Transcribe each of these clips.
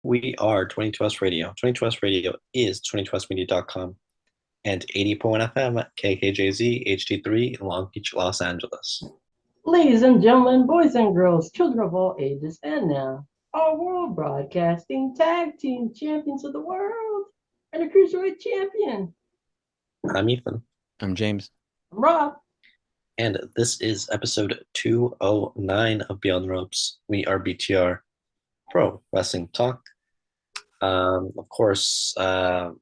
We are 22S Radio. 22S Radio is 22smedia.com and 80.1 FM at KKJZ HD3 in Long Beach, Los Angeles. Ladies and gentlemen, boys and girls, children of all ages, and now, our World Broadcasting Tag Team Champions of the World and a Cruiserweight Champion. I'm Ethan. I'm James. I'm Rob. And this is episode 209 of Beyond the Ropes. We are BTR Pro Wrestling Talk. Of course, you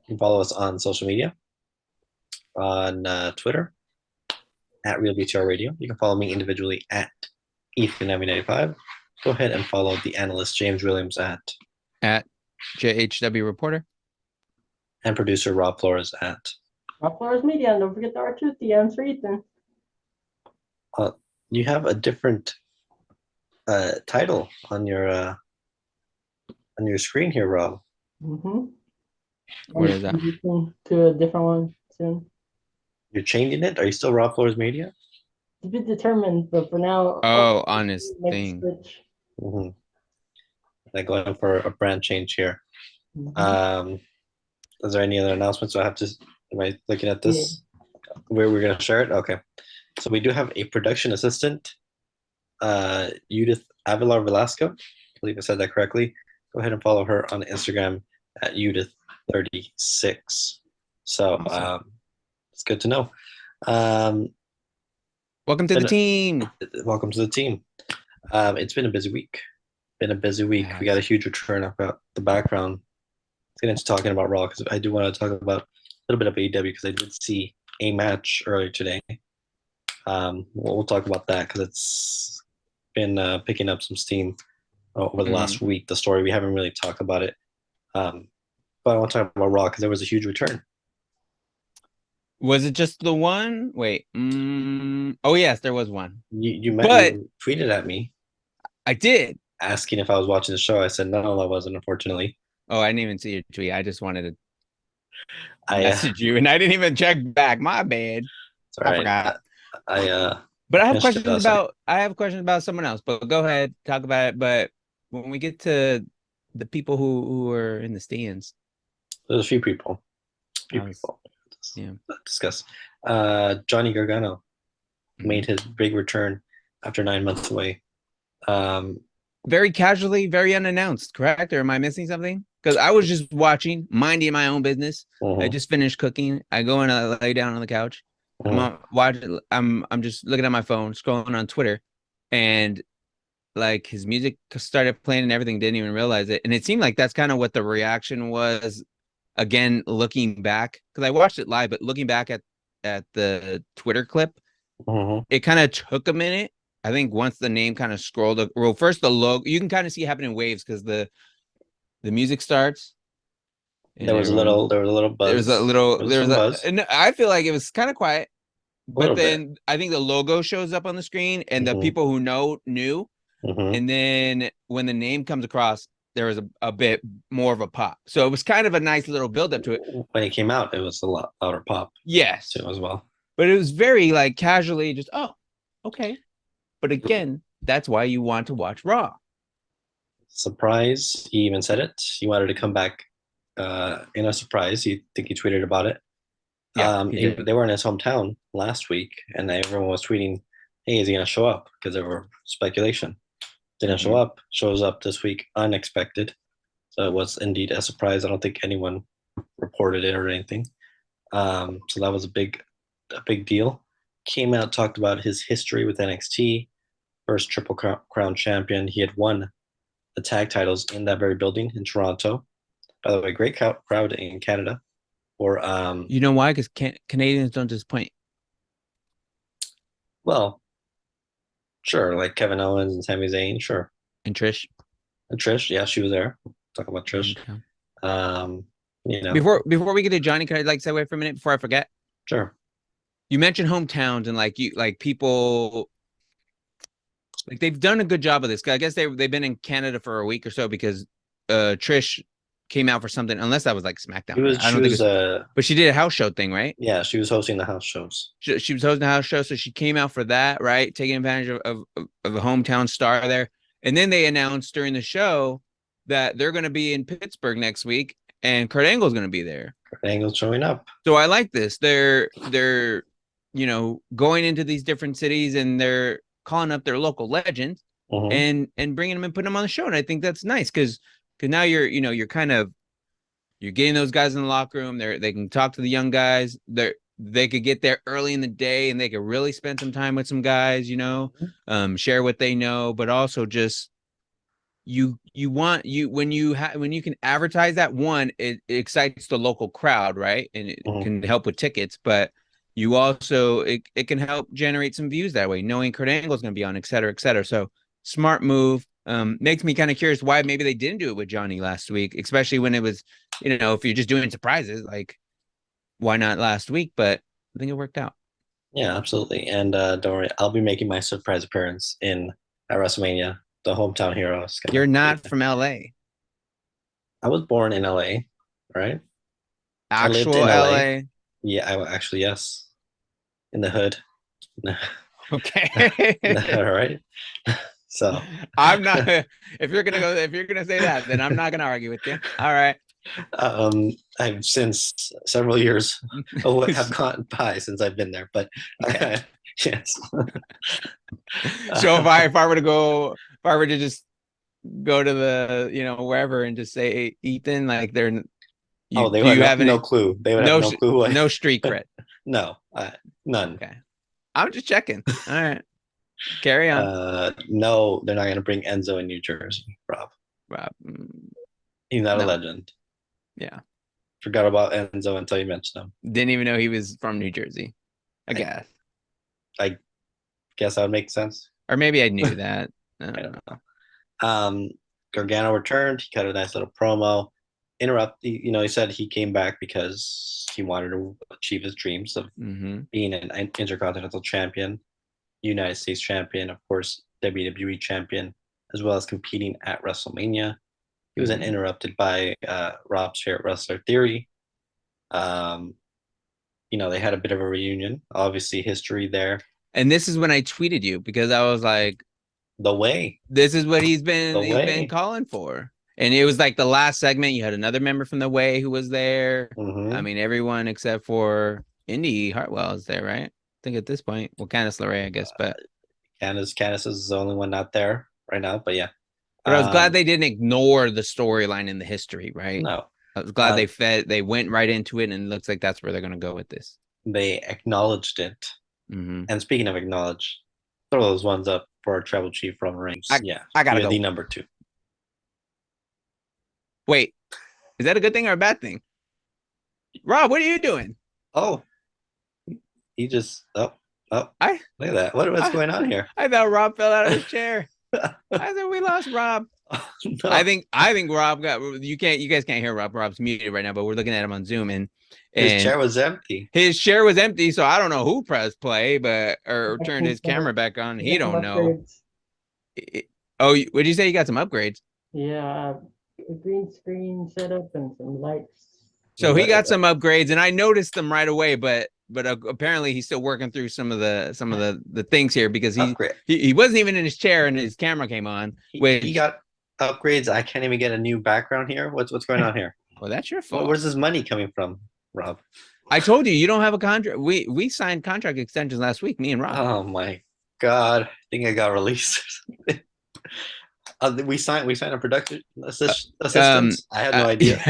can follow us on social media, on Twitter, at RealBTR Radio. You can follow me individually at Ethan95. Go ahead and follow the Analyst James Williams at JHW Reporter. And producer Rob Flores at Rob Flores Media, and don't forget the R2 at the end for Ethan. You have a different title on your screen here, Rob. Mm-hmm. What is that? To a different one soon. You're changing it? Are you still Rob Flores Media? To be determined, but for now. Oh, on his thing. Mm-hmm. I'm going for a brand change here. Mm-hmm. Is there any other announcements? Am I looking at this? Yeah. Where we're going to share it? Okay. So we do have a production assistant, Yudith Avelar Velasco. I believe I said that correctly. Go ahead and follow her on Instagram at Yudith36. So Awesome. it's good to know. Welcome to the team. Welcome to the team. It's been a busy week. Yes. We got a huge return. I've got the background. Let's get into talking about Raw because I do want to talk about a little bit of AEW because I did see a match earlier today. We'll talk about that because it's been picking up some steam over the last week. The story, we haven't really talked about it. But I want to talk about Raw because there was a huge return. Was it just the one? Wait. Oh, yes, there was one. You tweeted at me. I did. Asking if I was watching the show. I said, no, I wasn't, unfortunately. Oh, I didn't even see your tweet. I just wanted to message you, and I didn't even check back. My bad. I forgot. But I have questions about someone else. But go ahead, talk about it. But when we get to the people who are in the stands, there's a few people. Yeah. Discuss. Johnny Gargano made his big return after 9 months away. Very casually, very unannounced, correct? Or am I missing something? Because I was just watching, minding my own business. I just finished cooking. I go and I lay down on the couch. I'm just looking at my phone, scrolling on Twitter, and like his music started playing and everything. Didn't even realize it, and it seemed like that's kind of what the reaction was. Again, looking back, because I watched it live, but looking back at the Twitter clip, it kind of took a minute. I think once the name kind of scrolled up, well, first the logo, you can kind of see it happen in waves because the music starts. There was a little buzz. And I feel like it was kind of quiet, but then I think the logo shows up on the screen and the people who knew. And then when the name comes across, there was a bit more of a pop. So it was kind of a nice little build up to it. When it came out, it was a lot louder pop. Yes. Too, as well. But it was very like casually just, oh, okay. But again, that's why you want to watch Raw. Surprise. He even said it. He wanted to come back in a surprise. He tweeted about it. Yeah, they were in his hometown last week, and everyone was tweeting, hey, is he going to show up? Because there were speculation. Didn't show up. Shows up this week unexpected. So it was indeed a surprise. I don't think anyone reported it or anything. So that was a big deal. Came out, talked about his history with NXT. First Triple Crown champion. He had won the tag titles in that very building in Toronto. By the way, great crowd in Canada. Or you know why? Because Canadians don't disappoint. Well, sure, like Kevin Owens and Sami Zayn, sure. And Trish, yeah, she was there. Talk about Trish. Okay. You know, before we get to Johnny, can I segue for a minute before I forget? Sure. You mentioned hometowns and people, like they've done a good job of this. I guess they've been in Canada for a week or so because Trish came out for something, unless that was like SmackDown. But she did a house show thing, right? Yeah, she was hosting the house shows. She was hosting the house show, so she came out for that, right? Taking advantage of a hometown star there. And then they announced during the show that they're going to be in Pittsburgh next week, and Kurt Angle's going to be there. Kurt Angle's showing up. So I like this. They're going into these different cities, and they're calling up their local legends and bringing them and putting them on the show. And I think that's nice because now you're getting those guys in the locker room. They can talk to the young guys. They could get there early in the day, and they could really spend some time with some guys, share what they know, but also just when you can advertise that, one, it excites the local crowd, right? And it can help with tickets, but you also it can help generate some views that way, knowing Kurt Angle is going to be on, et cetera, et cetera. So smart move. Makes me kind of curious why maybe they didn't do it with Johnny last week, especially when it was, if you're just doing surprises, like why not last week? But I think it worked out. Yeah, absolutely. And don't worry, I'll be making my surprise appearance at WrestleMania, the hometown hero. You're not from LA. I was born in LA, right? Actual LA. Yeah, yes. In the hood. Okay. All right. So I'm not. If you're gonna say that, then I'm not gonna argue with you. All right. I've since several years have gone by since I've been there, but yes. So if I were to just go to the wherever and just say Ethan, like they would have no clue. They would have no clue. No street cred. No, none. Okay, I'm just checking. All right, carry on. No, they're not going to bring Enzo in New Jersey, Rob. He's not a legend. Yeah. Forgot about Enzo until you mentioned him. Didn't even know he was from New Jersey. I guess that would make sense. Or maybe I knew that. I don't know. Gargano returned. He cut a nice little promo. He said he came back because he wanted to achieve his dreams of being an Intercontinental Champion, United States Champion, of course, WWE Champion, as well as competing at WrestleMania. He was then interrupted by Rob's favorite wrestler, Theory. They had a bit of a reunion. Obviously, history there. And this is when I tweeted you because I was like, "The Way." This is what he's been calling for. And it was like the last segment. You had another member from The Way who was there. I mean, everyone except for Indy Hartwell is there, right? I think at this point, well, Candice LeRae, I guess, but Candice is the only one not there right now. But yeah. But I was glad they didn't ignore the storyline in the history, right? No. I was glad they went right into it, and it looks like that's where they're going to go with this. They acknowledged it. And speaking of acknowledge, throw those ones up for our Tribal Chief Roman Reigns. I got to go. The number 2. Wait, is that a good thing or a bad thing? Rob, what are you doing? Oh, he just, look at that. What's going on here? I thought Rob fell out of his chair. I think we lost Rob. No. I think Rob you guys can't hear Rob. Rob's muted right now, but we're looking at him on Zoom and his chair was empty. His chair was empty, so I don't know who pressed play, or turned his camera back on. He don't know. Oh, what did you say? You got some upgrades? Yeah, a green screen setup and some lights. So he got some upgrades, and I noticed them right away, but apparently he's still working through some of the things here because he wasn't even in his chair and his camera came on. He got upgrades. I can't even get a new background here. What's going on here? Well, that's your fault. Where's this money coming from, Rob? I told you don't have a contract. We signed contract extensions last week, me and Rob. Oh my God! I think I got released. We signed a production assistant. I had no idea.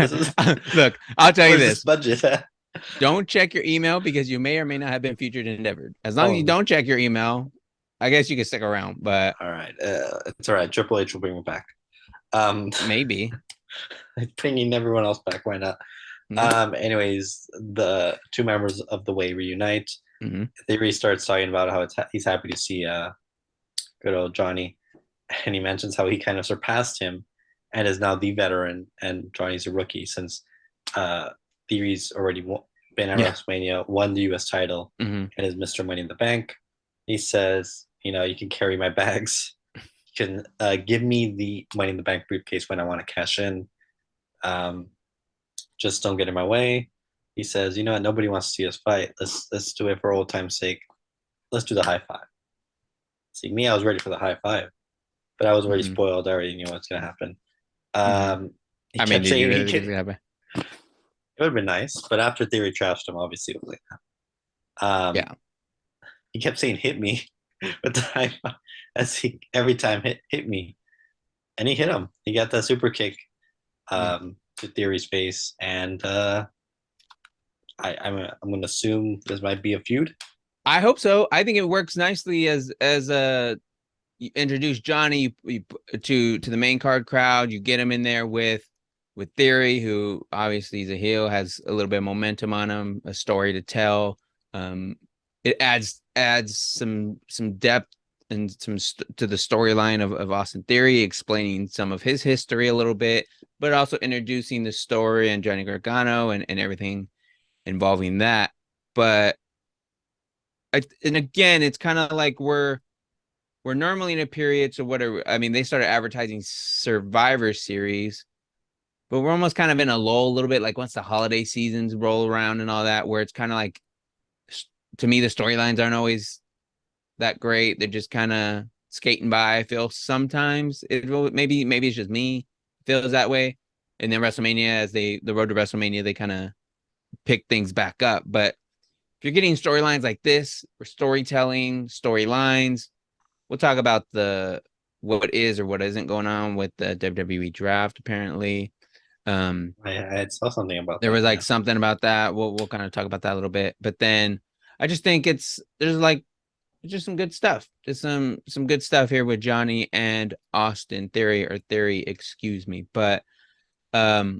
Look, I'll tell you this. Budget. Don't check your email because you may or may not have been featured in Endeavored. As long as you don't check your email, I guess you can stick around. But all right, it's all right. Triple H will bring me back. Maybe bringing everyone else back. Why not? Mm-hmm. Anyways, the two members of The Way reunite. Theory starts talking about how he's happy to see good old Johnny, and he mentions how he kind of surpassed him and is now the veteran, and Johnny's a rookie since Theory's already been at WrestleMania, won the U.S. title, and is Mr. Money in the Bank. He says, you can carry my bags. You can give me the Money in the Bank briefcase when I want to cash in. Just don't get in my way. He says, nobody wants to see us fight. Let's do it for old time's sake. Let's do the high five. See, me, I was ready for the high five. but I was already Mhm. spoiled. I already knew what's gonna happen. He I mean, kept did you saying really he think could. it's gonna happen? It would have been nice, but after Theory trashed him, obviously it was like, Yeah. he kept saying hit me, but as he every time hit me, and he hit him. He got that super kick Yeah. to Theory's face, and I'm gonna assume this might be a feud. I hope so. I think it works nicely as you introduce Johnny to the main card crowd. You get him in there with Theory, who obviously is a heel, has a little bit of momentum on him, a story to tell. Um, it adds some depth and to the storyline of Austin Theory, explaining some of his history a little bit, but also introducing the story and Johnny Gargano and everything involving that. But and again, it's kind of like we're normally in a period. So I mean, they started advertising Survivor Series, but we're almost kind of in a lull a little bit. Like once the holiday seasons roll around and all that, where it's kind of like, to me, the storylines aren't always that great. They're just kind of skating by. I feel sometimes maybe it's just me. It feels that way. And then WrestleMania, as the road to WrestleMania, they kind of pick things back up. But if you're getting storylines like this, or storytelling, storylines, we'll talk about what is or what isn't going on with the WWE draft. Apparently, I saw something about there that. was like Yeah. something about that. We'll kind of talk about that a little bit. But then I just think there's like just some good stuff. Just some good stuff here with Johnny and Austin Theory, excuse me. But yeah,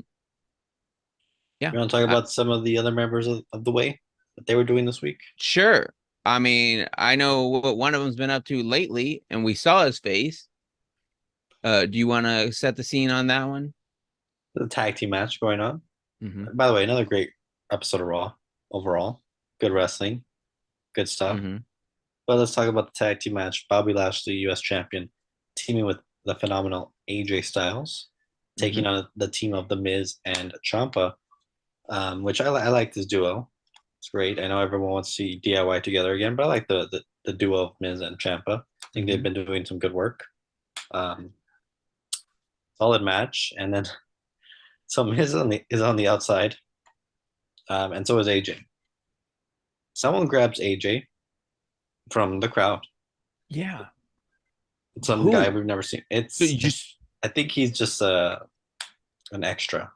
You want to talk about some of the other members of the Way that they were doing this week? sure. I mean, I know what one of them's been up to lately, and we saw his face. Do you want to set the scene on that one? The tag team match going on. Mm-hmm. By the way, another great episode of Raw overall. Good wrestling, good stuff. Mm-hmm. But let's talk about the tag team match. Bobby Lashley, U.S. champion, teaming with the phenomenal AJ Styles, taking on the team of The Miz and Ciampa, which I like this duo. It's great. I know everyone wants to see DIY together again, but I like the duo of Miz and Ciampa. I think they've been doing some good work. Solid match, and then so Miz is on the outside, and so is AJ. Someone grabs AJ from the crowd. Yeah. Some Who? guy we've never seen. So you just I think he's just an extra.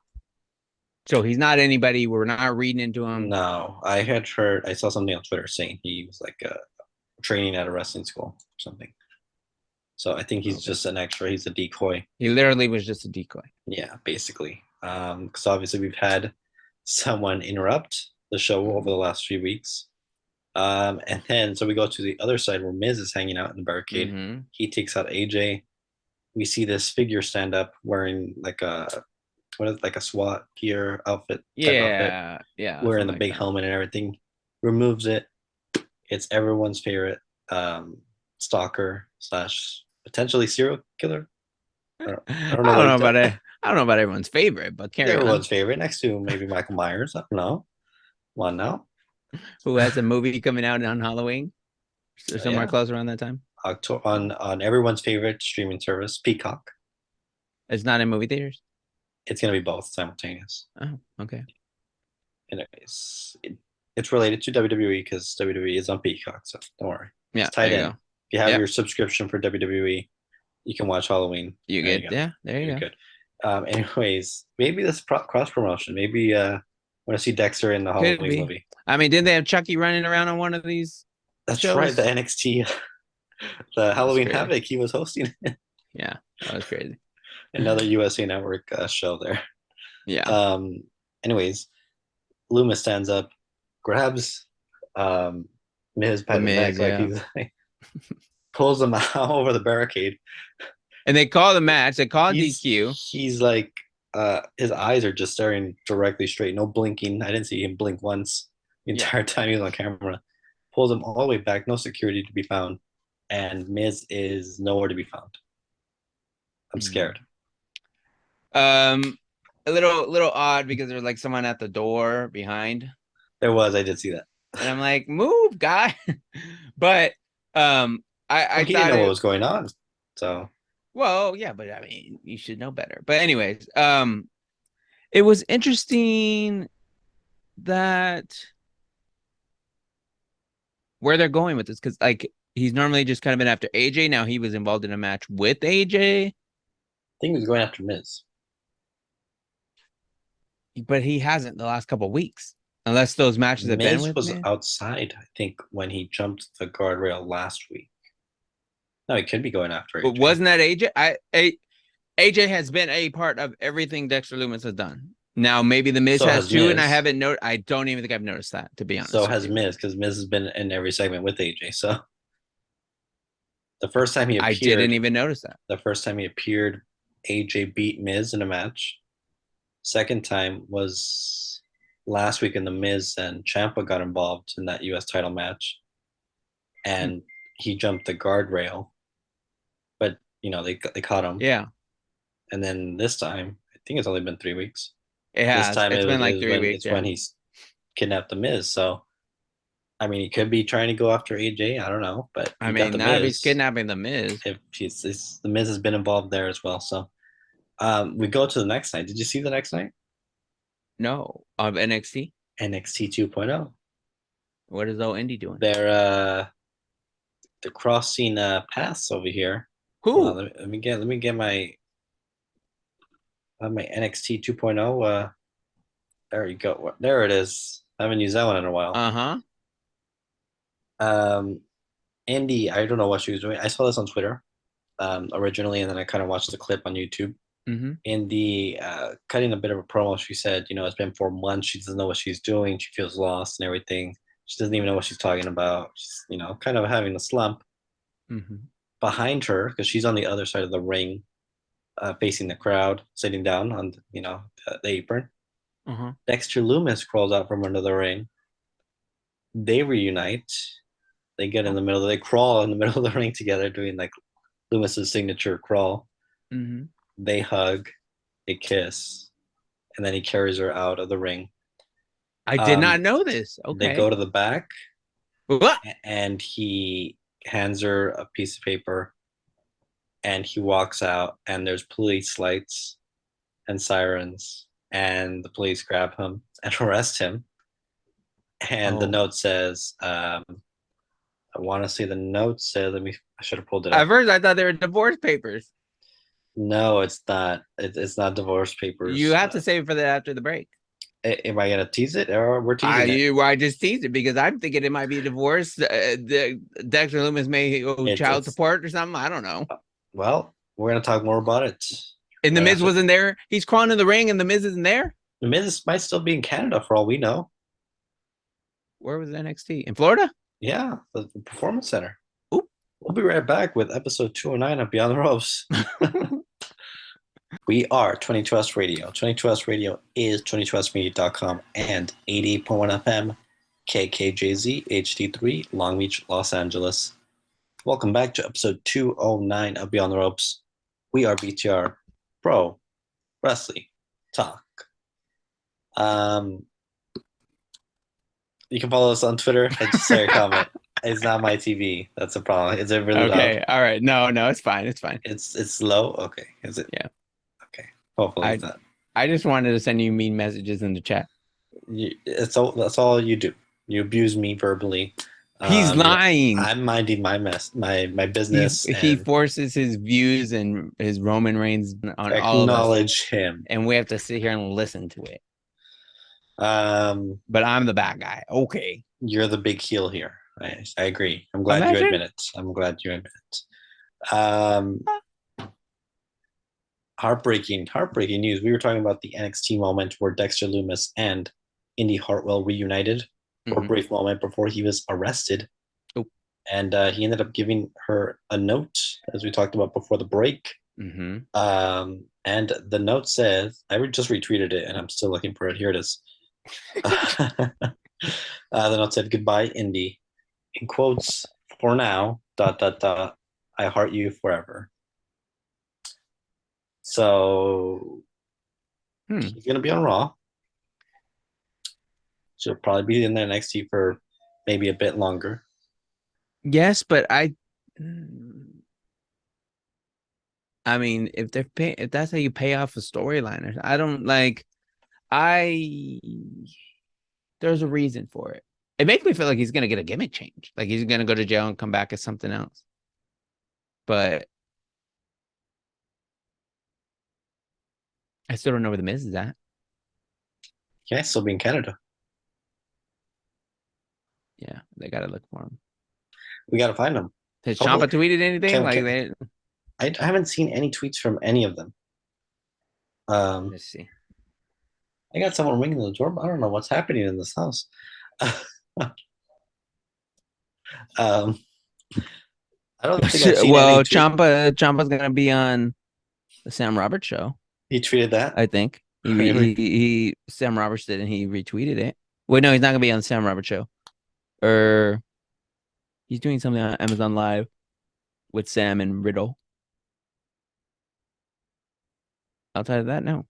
so he's not anybody. We're not reading into him. No, I saw something on Twitter saying he was like training at a wrestling school or something. So I think he's just an extra. He's a decoy. He literally was just a decoy. Yeah, basically. Because obviously we've had someone interrupt the show over the last few weeks. And then so we go to the other side where Miz is hanging out in the barricade. Mm-hmm. He takes out AJ. We see this figure stand up wearing like a SWAT gear outfit. Yeah. Wearing the big helmet and everything. Removes it. It's everyone's favorite stalker / potentially serial killer. I don't know about it. I don't know about everyone's favorite, but carry Everyone's on. favorite, next to maybe Michael Myers. I don't know. One now. Who has a movie coming out on Halloween? Or somewhere close around that time. On everyone's favorite streaming service, Peacock. It's not in movie theaters. It's gonna be both simultaneous. Oh, okay. Anyways, it's related to WWE because WWE is on Peacock, so don't worry. Yeah, It's tied in. If you have Yep. your subscription for WWE, you can watch Halloween. You There get go. yeah. There you You're go. good. Anyways, maybe this cross promotion. Maybe want to see Dexter in the Could Halloween be. movie. I mean, didn't they have Chucky running around on one of these? That's shows? right. The NXT, the Halloween crazy. Havoc. He was hosting Yeah, that was crazy. another USA Network show there. Yeah. Anyways, Loomis stands up, grabs Miz by the neck, like he's like, pulls him out over the barricade. And they call the match. They call DQ. He's like, his eyes are just staring directly straight, no blinking. I didn't see him blink once the entire time he was on camera. Pulls him all the way back, no security to be found, and Miz is nowhere to be found. I'm scared. A little odd because there's like someone at the door behind. There was, I did see that. And I'm like, move, guy. But I he didn't know what was going on. So Well, yeah, but I mean, you should know better. But anyways, it was interesting that where they're going with this, because like he's normally just kind of been after AJ. Now he was involved in a match with AJ, I think he was going after Miz. but he hasn't the last couple of weeks, unless those matches have been Miz with was me. outside, I think, when he jumped the guardrail last week. No, he could be going after But AJ. wasn't that AJ? AJ has been a part of everything Dexter Lumis has done. Now maybe the Miz So has has too, and I Miz. haven't noticed. I don't even think I've noticed that, to be honest. So has Miz, because Miz has been in every segment with AJ. So the first time he I appeared, didn't even notice that. AJ beat Miz in a match. Second time was last week in the Miz and Ciampa got involved in that U.S. title match, and he jumped the guardrail, but they caught him. Yeah, And then this time, I think it's only been 3 weeks. it This has. time It's been like 3 weeks. It's when he's kidnapped the Miz. So I mean, he could be trying to go after AJ. I don't know, but I you got mean, the not if he's Miz. kidnapping the Miz. If the Miz has been involved there as well. So we go to the next night. Did you see the next night? No, of NXT. NXT 2.0. What is old Indy doing? They're crossing paths over here. Who? Let me get my NXT 2.0. There you go. There it is. I haven't used that one in a while. Indy, I don't know what she was doing. I saw this on Twitter originally, and then I kind of watched the clip on YouTube. Mm-hmm. Indy cutting a bit of a promo. She said, it's been 4 months. She doesn't know what she's doing. She feels lost and everything. She doesn't even know what she's talking about. She's, kind of having a slump. Mm-hmm. Behind her, because she's on the other side of the ring, facing the crowd, sitting down on, the apron. Uh-huh. Dexter Lumis crawls out from under the ring. They reunite. They get in the middle. They crawl in the middle of the ring together, doing like Lumis's signature crawl. Mm-hmm. They hug, they kiss, and then he carries her out of the ring. I did not know this. Okay. They go to the back, What? and he hands her a piece of paper, and he walks out, and there's police lights and sirens, and the police grab him and arrest him. And the note says, I want to say the note says, I should have pulled it up. At first, I thought they were divorce papers. No, it's not. It's not divorce papers. You have to save it for that after the break. Am I gonna tease it, or we're teasing it? I just teased it because I'm thinking it might be divorce. The Dexter Lumis may owe child support or something. I don't know. Well, we're gonna talk more about it. And the Miz wasn't there. He's crawling in the ring, and the Miz isn't there. The Miz might still be in Canada for all we know. Where was NXT? In Florida? Yeah, the Performance Center. Oop. We'll be right back with episode 209 of Beyond the Ropes. We are 22S Radio. 22S Radio is 22smedia.com and 88.1 FM, KKJZ, HD3, Long Beach, Los Angeles. Welcome back to episode 209 of Beyond the Ropes. We are BTR Pro Wrestling Talk. You can follow us on Twitter and just say a comment. It's not my TV. That's a problem. Is it really loud? Okay. All right. No, it's fine. It's fine. It's low? Okay. Is it? Yeah. Okay. Hopefully it's not. I just wanted to send you mean messages in the chat. That's all you do. You abuse me verbally. He's lying. I'm minding my business. He forces his views and his Roman Reigns on all of us. Acknowledge him. And we have to sit here and listen to it. But I'm the bad guy. Okay. You're the big heel here. I agree. I'm glad you admit it. Heartbreaking news. We were talking about the NXT moment where Dexter Lumis and Indy Hartwell reunited for a brief moment before he was arrested. Oh. And he ended up giving her a note, as we talked about before the break. Mm-hmm. And the note says, I just retweeted it, and I'm still looking for it. Here it is. The note said, "Goodbye, Indy. In quotes, for now, ... I heart you forever." So he's going to be on Raw. She'll probably be in the NXT for maybe a bit longer. Yes, but I mean, if that's how you pay off a storyline, I don't like. There's a reason for it. It makes me feel like he's gonna get a gimmick change, like he's gonna go to jail and come back as something else. But I still don't know where the Miz is at. Yeah, still be in Canada. Yeah, they gotta look for him. We got to find him. Has Hopefully- Ciampa tweeted anything? I haven't seen any tweets from any of them. Let's see. I got someone ringing the doorbell. I don't know what's happening in this house. I don't think I've seen Well, any tweet- Ciampa's gonna be on the Sam Roberts show. He tweeted that. I think he Sam Roberts did, and he retweeted it. Wait, no, he's not gonna be on the Sam Roberts show. Or he's doing something on Amazon Live with Sam and Riddle. Outside of that, no.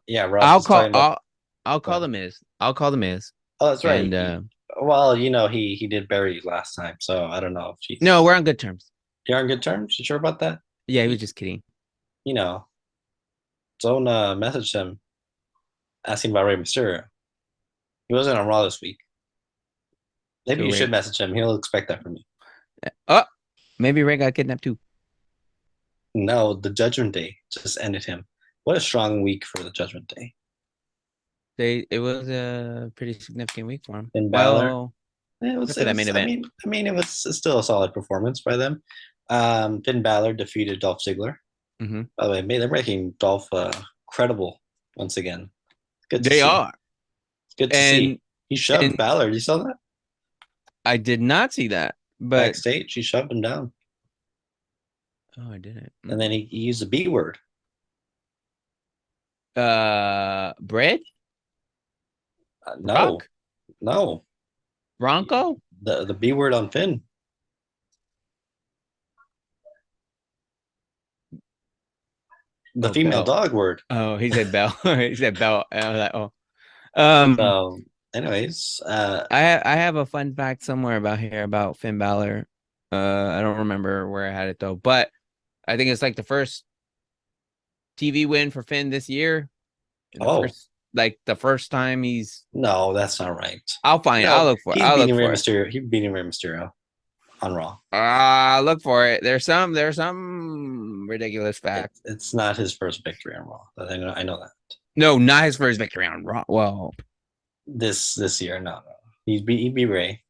Yeah, Rob. I'll call the Miz. I'll call the Miz. Oh, that's right. And well, he did bury you last time, so I don't know if she's. no, we're on good terms. You're on good terms. You sure about that? Yeah, he was just kidding. Don't message him asking about Rey Mysterio. He wasn't on Raw this week. Maybe you should message him. He'll expect that from you. Oh, maybe Ray got kidnapped too. No, the Judgment Day just ended him. What a strong week for the Judgment Day. It was a pretty significant week for him. In Balor. Well, it was that main event. I mean, it was still a solid performance by them. Finn Balor defeated Dolph Ziggler. Mm-hmm. By the way, they're making Dolph credible once again. Good. They are. It's good to see. He shoved Balor. You saw that? I did not see that, but backstage, he shoved him down. Oh, I didn't. And then he used the B word. Bread? No. Rock? No. Bronco? The B word on Finn. The female dog word. Oh, he said Bell. He said Bell. I was like, oh. So, anyways, I have a fun fact somewhere about Finn Balor. I don't remember where I had it though, but I think it's like the first TV win for Finn this year. The first time he's. No, that's not right. I'll find it. I'll look for it. He's beating Rey Mysterio. He's beating Rey Mysterio on Raw. Look for it. There's some ridiculous fact. It's not his first victory on Raw. I know that. No, not his first victory on Raw. Well, this year, no. He beat Ray.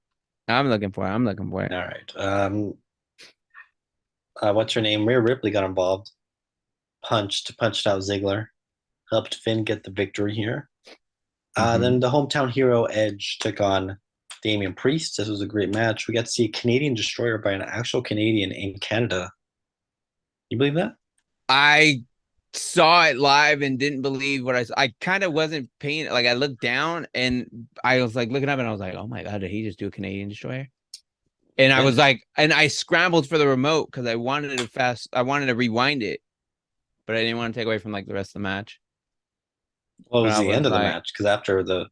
I'm looking for it. All right. What's her name? Rhea Ripley got involved. Punched out Ziggler. Helped Finn get the victory here. Then the hometown hero Edge took on Damian Priest. This was a great match. We got to see a Canadian destroyer by an actual Canadian in Canada. You believe that? I saw it live and didn't believe what I saw. I kind of wasn't paying. Like I looked down and I was like looking up and I was like, oh my God, did he just do a Canadian destroyer? And I was like, and I scrambled for the remote because I wanted to rewind it, but I didn't want to take away from like the rest of the match. Well, it was the end of the match because after the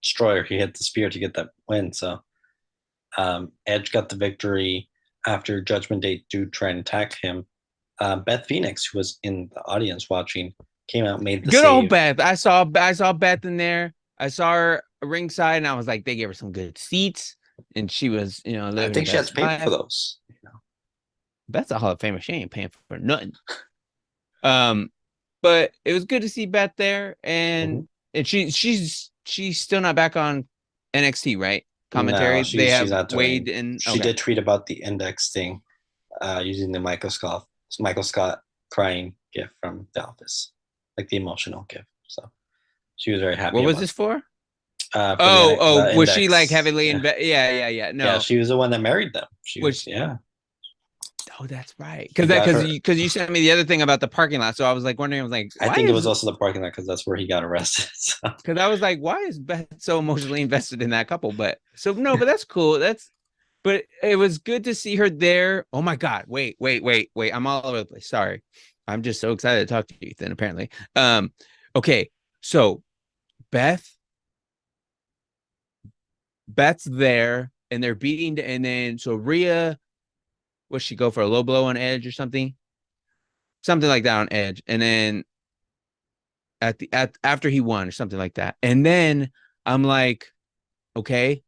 destroyer, he hit the spear to get that win. So Edge got the victory after Judgment Day dude trying to attack him. Beth Phoenix, who was in the audience watching, came out, made the good save. Old Beth. I saw Beth in there. I saw her ringside, and I was like, they gave her some good seats, and she was, I think she has to pay for those. Beth's a Hall of Famer. She ain't paying for nothing. But it was good to see Beth there, and she's still not back on NXT, right? Commentary. No, they she's have Wade and she did tweet about the index thing, using the Michael Scott crying gif from The Office, like the emotional gif. So she was very happy. What was this for? Was was she like heavily invested? Yeah. No, yeah, she was the one that married them. Oh, that's right. Because you sent me the other thing about the parking lot, so I was like wondering. I was like, I think it was also the parking lot because that's where he got arrested. Because I was like, why is Beth so emotionally invested in that couple? But that's cool. But it was good to see her there. Oh my God! Wait! I'm all over the place. Sorry, I'm just so excited to talk to you, Ethan. Apparently, okay. So Beth's there, and they're beating, and then so Rhea what she go for a low blow on Edge or something like that on Edge, and then after he won or something like that, and then I'm like, okay,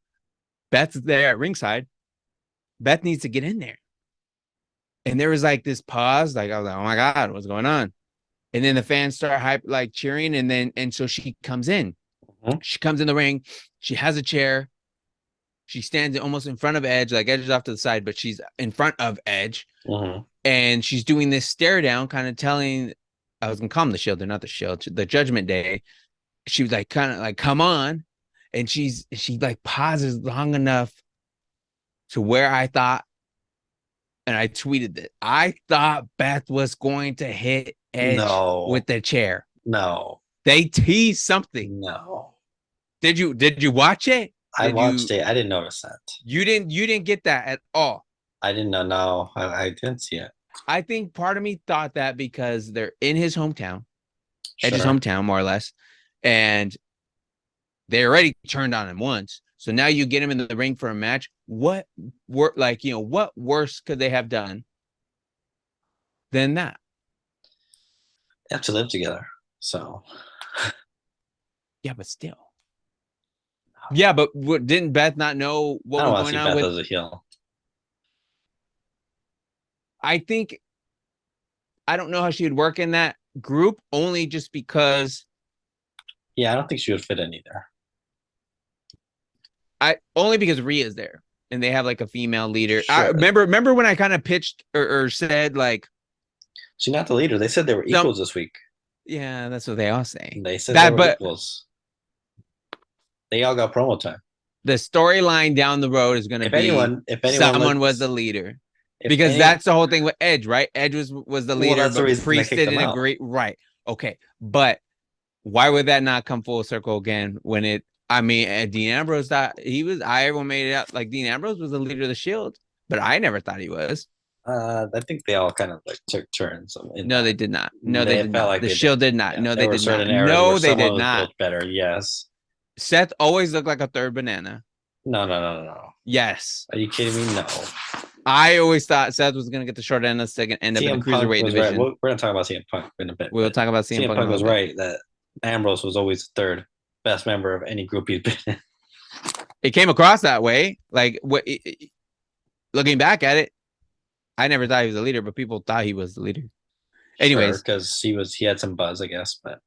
Beth's there at ringside. Beth needs to get in there, and there was like this pause, like I was like, oh my god, what's going on? And then the fans start like cheering, and so she comes in. Mm-hmm. She comes in the ring. She has a chair. She stands almost in front of Edge, like Edge is off to the side, but she's in front of Edge. Mm-hmm. And she's doing this stare down, kind of telling, I was going to call him the Shield, they're not the Shield, the Judgment Day. She was like, kind of like, come on. And she like pauses long enough to where I thought, and I tweeted that I thought Beth was going to hit Edge with the chair. No. They teased something. No. Did you watch it? I watched it. I didn't notice that. You didn't get that at all. I didn't know. No, I didn't see it. I think part of me thought that because they're in his hometown, Edge's hometown, more or less, and they already turned on him once. So now you get him in the ring for a match. What worse could they have done than that? They have to live together. So yeah, but still. Yeah, but didn't Beth not know what was going on? Beth as a heel. I think I don't know how she would work in that group, only just because. Yeah, I don't think she would fit in either. Only because Rhea's there and they have like a female leader. Sure. I remember when I kind of pitched or said like, she's not the leader. They said they were equals this week. Yeah, that's what they all say. They said they were equals. They all got promo time. The storyline down the road is going to be if someone was the leader. Because that's the whole thing with Edge, right? Edge was the leader, well, but Priest didn't agree. Right. Okay. But why would that not come full circle again when Dean Ambrose thought everyone made it out like Dean Ambrose was the leader of the Shield, but I never thought he was. I think they all kind of like took turns. No, they did not. No, they did not. Like the Shield did not. Yeah, no, they did not. No, they did not. Better, yes. Seth always looked like a third banana. No. Yes. Are you kidding me? No. I always thought Seth was going to get the short end of the stick and end up in the cruiserweight division. Right. We're going to talk about CM Punk in a bit. We'll talk about CM Punk. CM Punk was right that Ambrose was always the third best member of any group he's been in. It came across that way. Like looking back at it, I never thought he was the leader, but people thought he was the leader. Anyways, because he had some buzz, I guess. But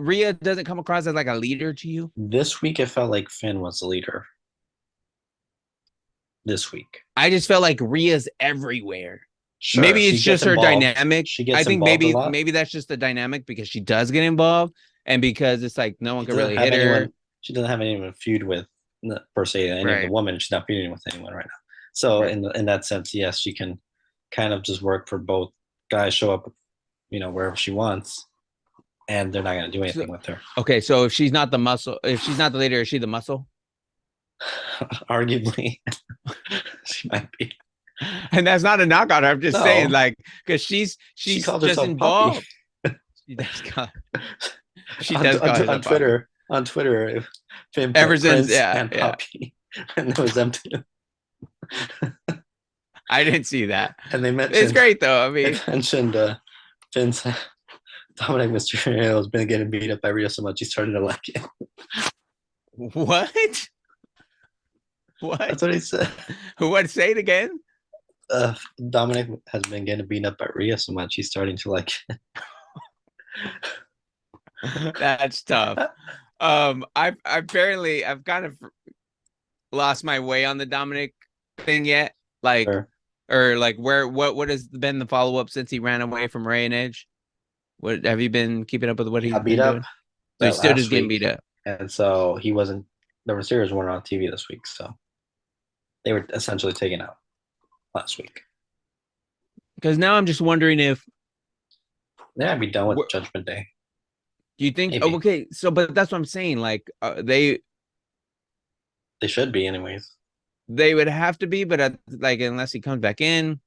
Rhea doesn't come across as like a leader to you. This week, it felt like Finn was the leader. This week, I just felt like Rhea's everywhere. Sure, maybe it's just her dynamic. I think maybe that's just the dynamic because she does get involved, and because it's like no one can really hit her. She doesn't have anyone to feud with per se. Any of the woman, she's not feuding with anyone right now. So in that sense, yes, she can kind of just work for both. Guys show up, wherever she wants, and they're not going to do anything with her. Okay, so if she's not the muscle, if she's not the leader, is she the muscle? Arguably, she might be. And that's not a knock on her. I'm just saying, like, because she's just involved. She does call. She does call on Twitter. On Twitter, ever since Poppy, and it was them two. I didn't see that. And they mentioned it's great though. I mean, they mentioned Vince Dominic Mysterio has been getting beat up by Rhea so much he started to like it. What? That's what he said. What? Say it again. Dominic has been getting beat up by Rhea so much he's starting to like it. That's tough. I've kind of lost my way on the Dominic thing yet. Like, or like what has been the follow up since he ran away from Ray and Edge? What have you been keeping up with? What he's been beat up? Doing? So he's still just getting beat up, and so he wasn't. The Mysterio's weren't on TV this week, so they were essentially taken out last week. Because now I'm just wondering if they might be done with Judgment Day. Do you think? Oh, okay, so but that's what I'm saying. Like they should be anyways. They would have to be, but like unless he comes back in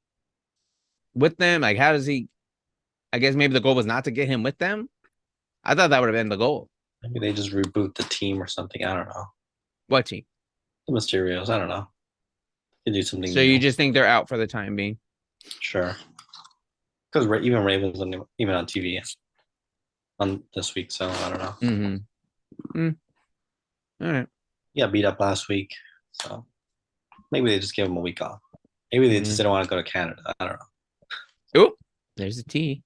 with them, like how does he? I guess maybe the goal was not to get him with them. I thought that would have been the goal. Maybe they just reboot the team or something. I don't know. What team? The Mysterios. I don't know. to do something So new. you just think they're out for the time being? Sure. Because even Ravens even on TV on this week, so I don't know. Mm-hmm. All right. Yeah, beat up last week, so maybe they just give them a week off. Maybe they just didn't want to go to Canada. I don't know. Oh, there's a T.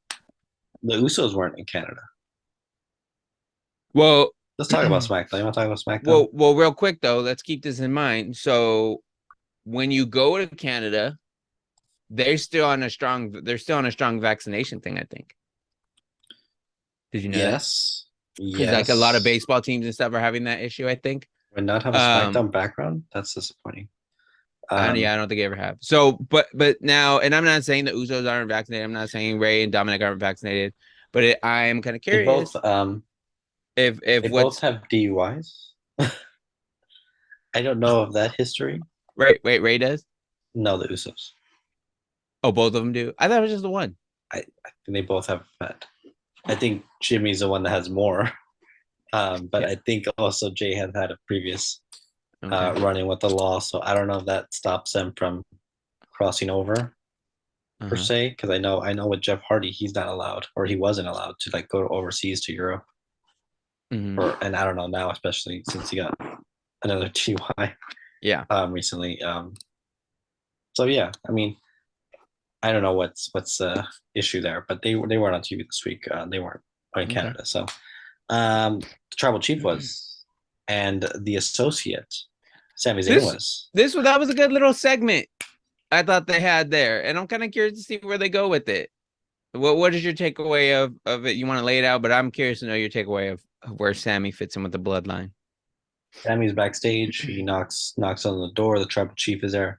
The Usos weren't in Canada. Well, Let's talk about SmackDown. You want to talk about SmackDown? well, real quick though, let's keep this in mind. So when you go to Canada, they're still on a strong vaccination thing, I think. Did you know that? Yes. Because like a lot of baseball teams and stuff are having that issue, I think. Would not have a SmackDown background. That's disappointing. I don't think I ever have. So, but now, and I'm not saying the Usos aren't vaccinated. I'm not saying Ray and Dominic aren't vaccinated, but I am kind of curious. They both, if they both have DUIs. I don't know of that history. Ray does? No, the Usos. Oh, both of them do. I thought it was just the one. I think they both have that. I think Jimmy's the one that has more. But I think also Jay had a previous running with the law, so I don't know if that stops them from crossing over per se. Because I know with Jeff Hardy, he's not allowed, or he wasn't allowed to like go overseas to Europe. And I don't know now, especially since he got another DUI. Yeah. Recently. So yeah, I mean, I don't know what's the issue there, but they weren't on TV this week. They weren't in Canada, so. The tribal chief was, and the associate, Sami Zayn was. That was a good little segment I thought they had there, and I'm kind of curious to see where they go with it. What is your takeaway of it? You want to lay it out, but I'm curious to know your takeaway of where Sami fits in with the bloodline. Sami's backstage. He knocks on the door. The tribal chief is there.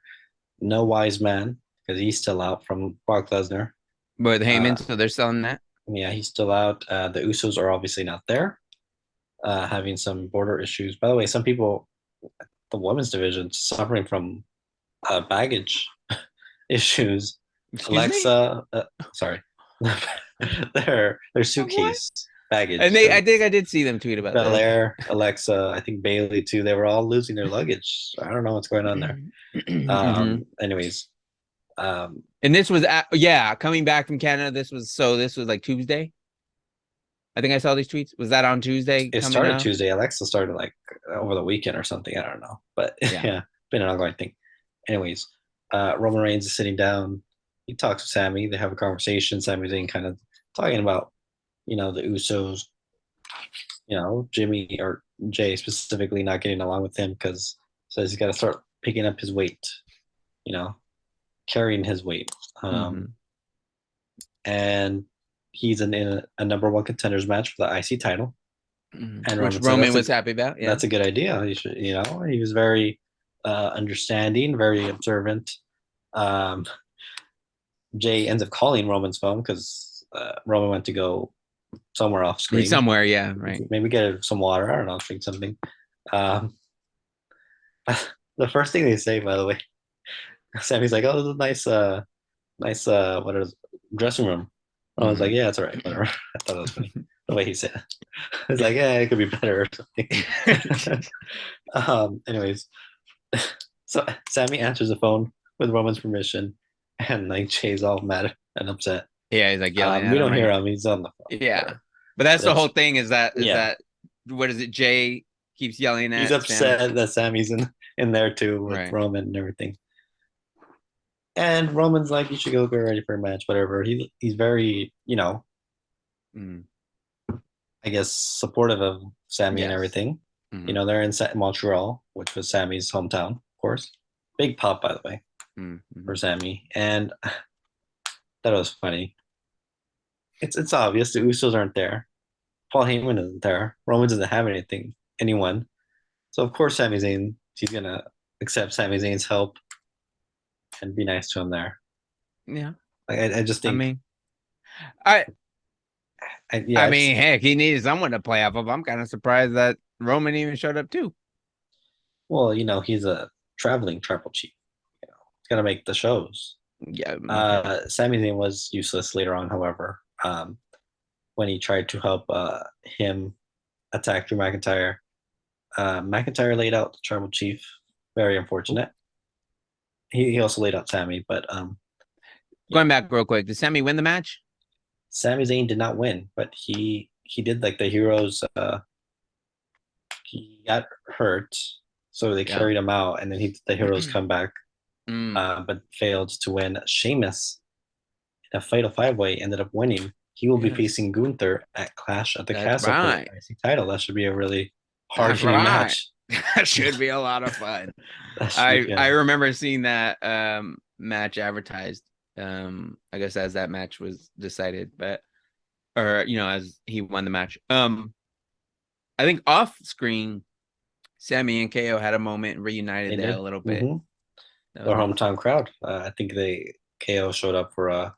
No wise man, because he's still out from Brock Lesnar. But Heyman, so they're selling that? Yeah, he's still out. The Usos are obviously not there, having some border issues. By the way, some people, the women's division, suffering from baggage issues. Alexa, sorry, their suitcase baggage. And I think I did see them tweet about Belair, Alexa, I think Bailey too. They were all losing their luggage. I don't know what's going on there. Anyways. And this was coming back from Canada. This was like Tuesday. I think I saw these tweets. Was that on Tuesday? It started Tuesday. Alexa started like over the weekend or something. I don't know, but yeah, been an ongoing thing. Anyways, Roman Reigns is sitting down. He talks to Sami. They have a conversation. Sami Zayn kind of talking about, the Usos. Jimmy or Jay specifically not getting along with him because says he's got to start picking up his weight. Carrying his weight. And he's in a number one contenders match for the IC title. And which Roman was happy about. Yeah. That's a good idea. He should, he was very understanding, very observant. Jay ends up calling Roman's phone because Roman went to go somewhere off screen. Somewhere, yeah, right. Maybe get some water. I don't know, drink something. The first thing they say, by the way, Sammy's like, "Oh, this is a nice, what is dressing room?" I was like, "Yeah, it's all right, whatever." I thought it was funny the way he said it. I was like, "Yeah, it could be better or something." Anyways, so Sami answers the phone with Roman's permission, and like Jay's all mad and upset. Yeah, he's like yelling. We don't hear him; he's on the phone. Yeah, but that's the whole thing. Is that what is it? Jay keeps yelling at. He's upset that Sammy's in there too with Roman and everything. And Roman's like, "You should go get ready for a match, whatever." He's very, I guess, supportive of Sami and everything. They're in Montreal, which was Sammy's hometown, of course. Big pop, by the way, for Sami. And that was funny. It's obvious the Usos aren't there. Paul Heyman isn't there. Roman doesn't have anyone. So of course Sami Zayn, he's gonna accept Sami Zayn's help and be nice to him there. Yeah. Like I just think. I mean, heck, he needed someone to play off of. I'm kind of surprised that Roman even showed up too. Well, he's a traveling tribal chief. He's gonna make the shows. Yeah. Sami Zayn was useless later on, however, when he tried to help him attack Drew McIntyre. McIntyre laid out the tribal chief. Very unfortunate. he also laid out Sammy, but Going back real quick, did Sammy win the match? Sami Zayn did not win, but he did like the heroes. He got hurt, so they Yeah. carried him out, and then the heroes come back, Mm, but failed to win. Sheamus in a Fatal 5-Way ended up winning. He will be yes, facing Gunther at Clash at the that's Castle for right. the IC title. That should be a really hard That's hitting right. match. That should be a lot of fun. That should be I good. remember seeing that match advertised. I guess as that match was decided, but or as he won the match. I think off screen, Sammy and KO had a moment and reunited They there did. a little bit. Mm-hmm. That Their was nice. hometown crowd. I think KO showed up for a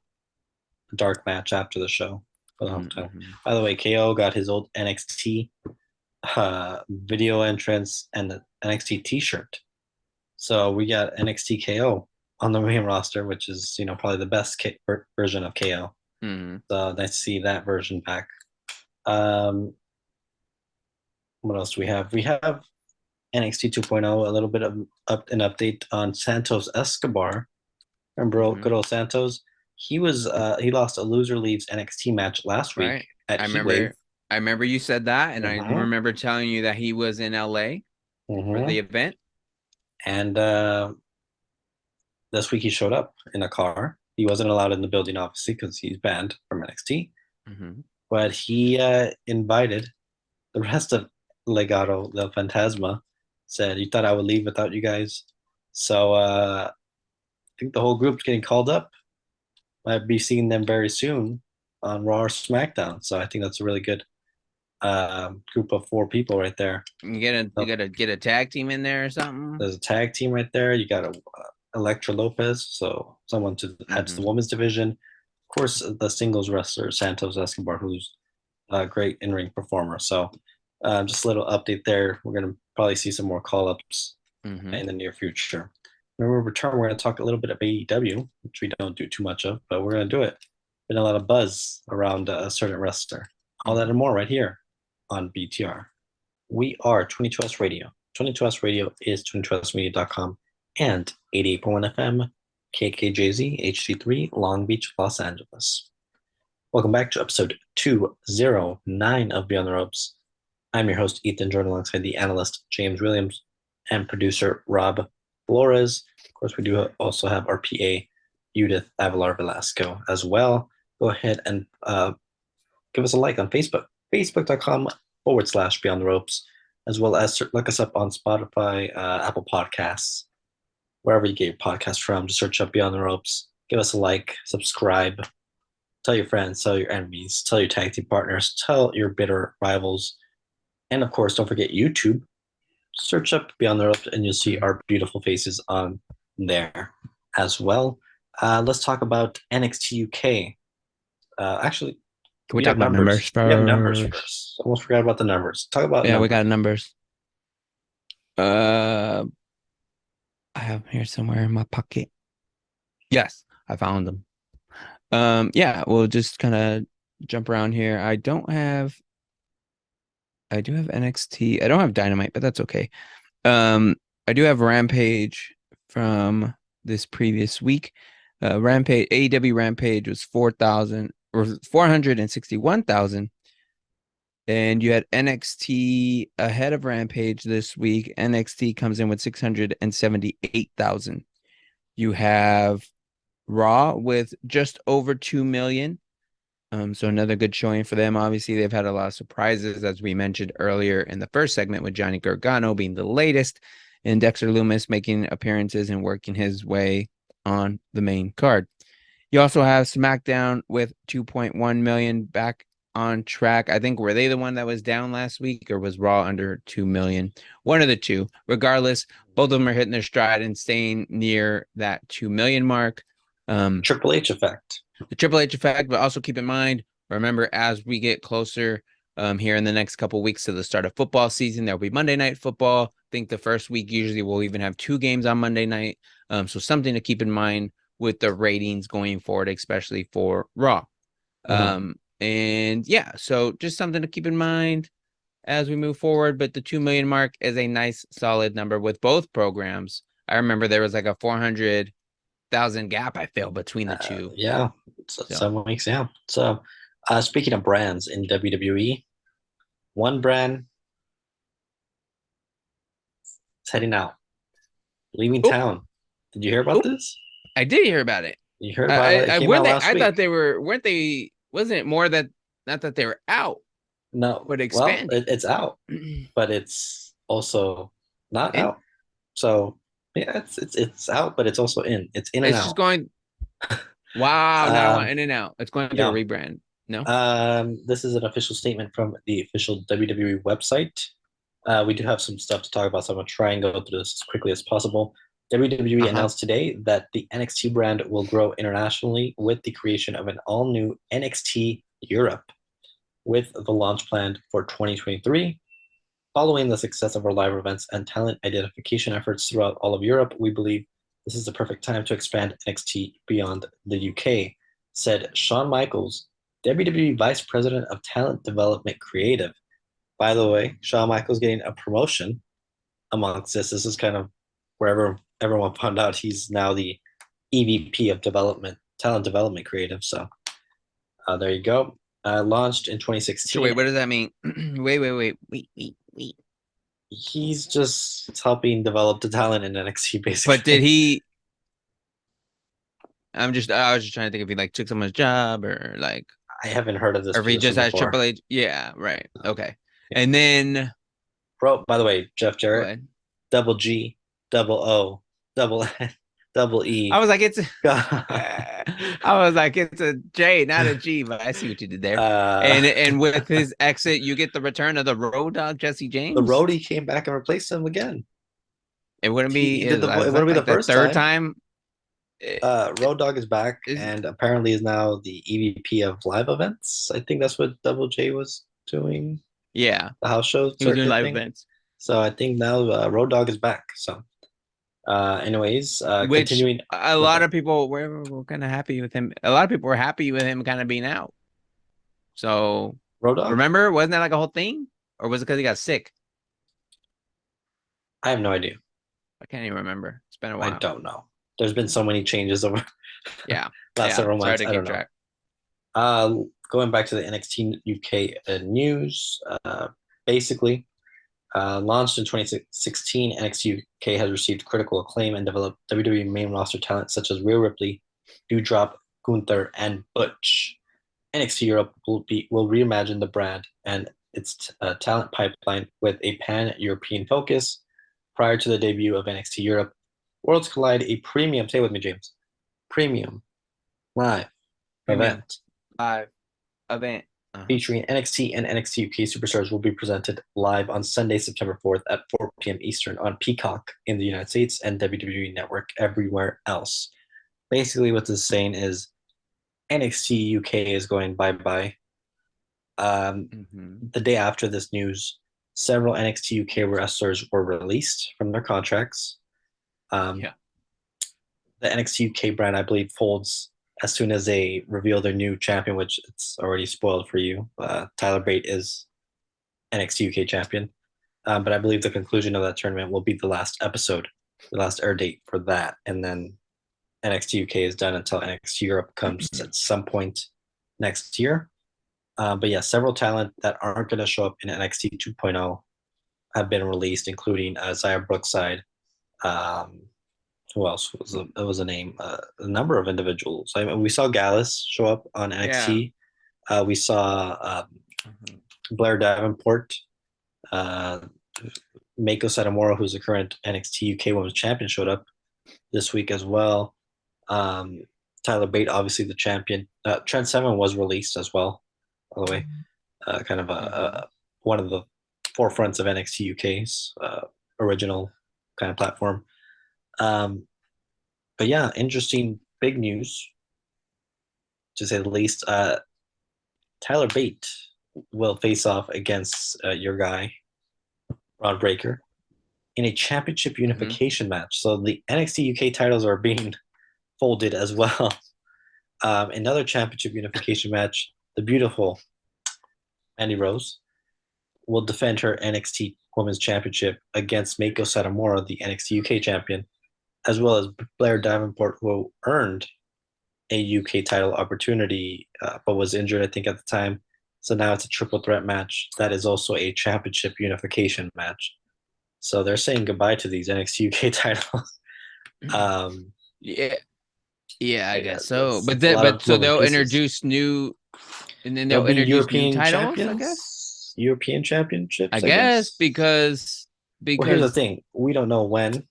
dark match after the show for the hometown. Mm-hmm. By the way, KO got his old NXT video entrance and the NXT T-shirt. So we got NXT KO on the main roster, which is probably the best version of KO. Mm-hmm. So nice to see that version back. Um, what else do we have? We have NXT 2.0, a little bit of an update on Santos Escobar. Remember good old Santos? He lost a loser leaves NXT match last week Right. at I Heatwave. remember you said that, and I Mhm. remember telling you that he was in LA for the event. And this week he showed up in a car. He wasn't allowed in the building, obviously, because he's banned from NXT. Mm-hmm. But he invited the rest of Legado del Fantasma. Said, "You thought I would leave without you guys?" So I think the whole group's getting called up. Might be seeing them very soon on Raw or SmackDown. So I think that's a really good group of 4 people right there. You gotta get a tag team in there or something. There's a tag team right there. You got Electra Lopez, so someone to add to the women's division. Of course, the singles wrestler Santos Escobar, who's a great in-ring performer. So just a little update there. We're gonna probably see some more call-ups in the near future. When we return, we're going to talk a little bit of AEW, which we don't do too much of, but we're going to do it. Been a lot of buzz around a certain wrestler. All that and more right here on BTR. We are 22S Radio. 22S Radio is 22smedia.com and 88.1 FM, KKJZ, HD3, Long Beach, Los Angeles. Welcome back to episode 209 of Beyond the Ropes. I'm your host, Ethan Jordan, alongside the analyst, James Williams, and producer, Rob Flores. Of course, we do also have our PA, Yudith Avelar Velasco as well. Go ahead and give us a like on Facebook, facebook.com/Beyond the Ropes, as well as look us up on Spotify, Apple Podcasts, wherever you get your podcast from. Just search up Beyond the Ropes. Give us a like, subscribe, tell your friends, tell your enemies, tell your tag team partners, tell your bitter rivals. And of course, don't forget YouTube. Search up Beyond the Ropes and you'll see our beautiful faces on there as well. Let's talk about NXT UK. Actually, can we talk about numbers first? We have numbers first. Almost forgot about the numbers. Talk about numbers. We got numbers. I have them here somewhere in my pocket. Yes, I found them. Yeah, we'll just kind of jump around here. I do have NXT. I don't have Dynamite, but that's okay. I do have Rampage from this previous week. Rampage, AEW Rampage was 461,000. And you had NXT ahead of Rampage this week. NXT comes in with 678,000. You have Raw with just over 2 million. So another good showing for them. Obviously, they've had a lot of surprises, as we mentioned earlier in the first segment, with Johnny Gargano being the latest, and Dexter Lumis making appearances and working his way on the main card. You also have SmackDown with 2.1 million back on track. I think, were they the one that was down last week, or was Raw under 2 million? One of the two. Regardless, both of them are hitting their stride and staying near that 2 million mark. Triple H effect. The Triple H effect, but also keep in mind, remember, as we get closer here in the next couple of weeks to the start of football season, there'll be Monday Night Football. I think the first week usually we'll even have 2 games on Monday night. So something to keep in mind with the ratings going forward, especially for Raw. And yeah, so just something to keep in mind as we move forward. But the 2 million mark is a nice, solid number with both programs. I remember there was like a 400,000 gap I feel between the two. Yeah, So. 7 weeks. Yeah. So, speaking of brands in WWE, one brand is heading out, leaving town. Did you hear about this? I did hear about it. You heard about it? It came out last I week. thought they weren't they? Wasn't it more that not that they were out? No, but expanding. Well, it's out, but it's also not out. So yeah, it's out, but it's also in. It's in and out. It's just going. Wow! Now in and out. It's going to a rebrand. No. This is an official statement from the official WWE website. We do have some stuff to talk about, so I'm gonna try and go through this as quickly as possible. WWE announced today that the NXT brand will grow internationally with the creation of an all-new NXT Europe, with the launch planned for 2023. Following the success of our live events and talent identification efforts throughout all of Europe, we believe this is the perfect time to expand NXT beyond the UK, said Shawn Michaels, WWE Vice President of Talent Development Creative. By the way, Shawn Michaels getting a promotion amongst this. This is kind of wherever everyone found out he's now the EVP of Talent Development Creative. So there you go. Launched in 2016. So wait, what does that mean? wait. He's just helping develop the talent in NXT, basically. But did he? I was just trying to think if he like took someone's job or like. I haven't heard of this. Or if he just has Triple H. Yeah, right. Okay. Yeah. And then, bro. By the way, Jeff Jarrett, double G, double O, double N, double E. I was like, it's a J, not a G, but I see what you did there. And with his exit, you get the return of the Road Dogg, Jesse James. The Roadie came back and replaced him again. It wouldn't be. It wouldn't be the first third time. Road Dogg is back and apparently is now the EVP of live events. I think that's what Double J was doing. Yeah, the house shows. He was doing live events. So I think now Road Dogg is back. So, anyways, continuing. A lot of people were kind of happy with him. A lot of people were happy with him kind of being out. So Road Dogg, remember, wasn't that like a whole thing, or was it because he got sick? I have no idea. I can't even remember. It's been a while. I don't know. There's been so many changes over last several months. I don't know. Going back to the NXT UK news, basically, launched in 2016, NXT UK has received critical acclaim and developed WWE main roster talent such as Rhea Ripley, Doudrop, Gunther, and Butch. NXT Europe will reimagine the brand and its talent pipeline with a pan-European focus. Prior to the debut of NXT Europe, Worlds Collide, a premium, say with me, James, premium live event. Featuring NXT and NXT UK superstars will be presented live on Sunday, September 4th at 4 p.m. Eastern on Peacock in the United States and WWE Network everywhere else. Basically, what this is saying is NXT UK is going bye-bye. The day after this news, several NXT UK wrestlers were released from their contracts. The NXT UK brand, I believe, folds as soon as they reveal their new champion, which it's already spoiled for you. Tyler Bate is NXT UK champion. But I believe the conclusion of that tournament will be the last episode, the last air date for that. And then NXT UK is done until NXT Europe comes at some point next year. But yeah, several talent that aren't going to show up in NXT 2.0 have been released, including Xia Brookside. Who else was a name? A number of individuals. I mean, we saw Gallus show up on NXT. Yeah. We saw Blair Davenport, Meiko Satomura, who's the current NXT UK Women's Champion, showed up this week as well. Tyler Bate, obviously the champion. Trent Seven was released as well, by the way. Kind of one of the forefronts of NXT UK's original kind of platform. But yeah, interesting, big news, to say the least. Tyler Bate will face off against your guy, Ron Breakker, in a championship unification match. So the NXT UK titles are being folded as well. Another championship unification match, the beautiful Mandy Rose will defend her NXT Women's Championship against Meiko Satomura, the NXT UK champion, as well as Blair Davenport, who earned a UK title opportunity, but was injured, I think, at the time. So now it's a triple threat match that is also a championship unification match. So they're saying goodbye to these NXT UK titles. Yeah. Yeah, I guess so. That's But a lot of so moving they'll pieces. introduce new, and then There'll they'll be introduce new European titles, I guess. champions, European championships, I I guess guess. because Well, here's the thing: we don't know when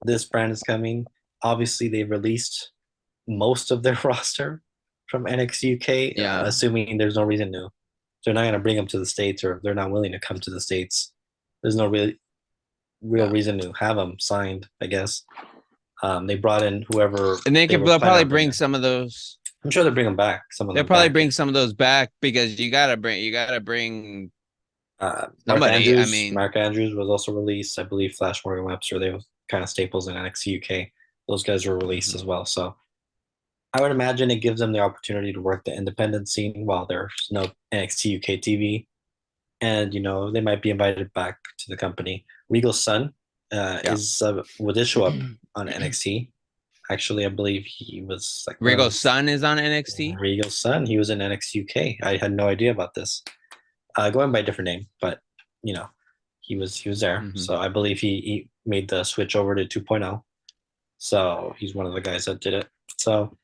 this brand is coming. Obviously, they've released most of their roster from NXT UK, Yeah. assuming there's no reason to. They're not going to bring them to the States, or if they're not willing to come to the States, there's no real Yeah. reason to have them signed, I guess. They brought in whoever, and they they'll were planning probably on bringing bring in. some of those. I'm sure they'll bring them back. Some of They'll them probably back. bring some of those back because you gotta bring Mark somebody. I Andrews. mean, Mark Andrews was also released. I believe Flash Morgan Webster. They were kind of staples in NXT UK. Those guys were released as well. So I would imagine it gives them the opportunity to work the independent scene while there's no NXT UK TV, and they might be invited back to the company. Regal's son is would this show up on NXT? Actually, I believe he was like Regal's son is on NXT. Regal's son. He was in NXT UK. I had no idea about this. Going by a different name, but he was there. Mhm. So I believe he made the switch over to 2.0. So he's one of the guys that did it. So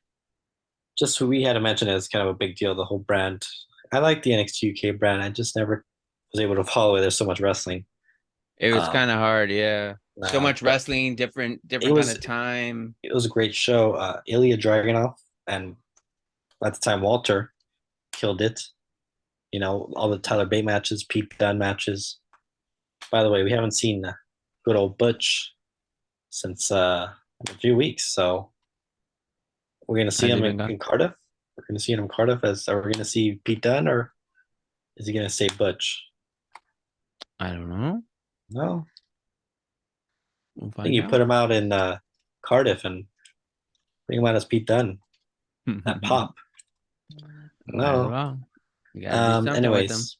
just we had to mention it as kind of a big deal. The whole brand. I like the NXT UK brand. I just never was able to follow it. There's so much wrestling. It was kind of hard, yeah. So much but wrestling, different kind of time. It was a great show. Ilya Dragunov and at the time Walter killed it. All the Tyler Bate matches, Pete Dunne matches. By the way, we haven't seen good old Butch since a few weeks, so we're gonna see him in Cardiff. We're gonna see him in Cardiff. Are we gonna see Pete Dunne, or is he gonna say Butch? I don't know. No, we'll I think you put him out in Cardiff and bring him out as Pete Dunne. That pop. No. Anyways,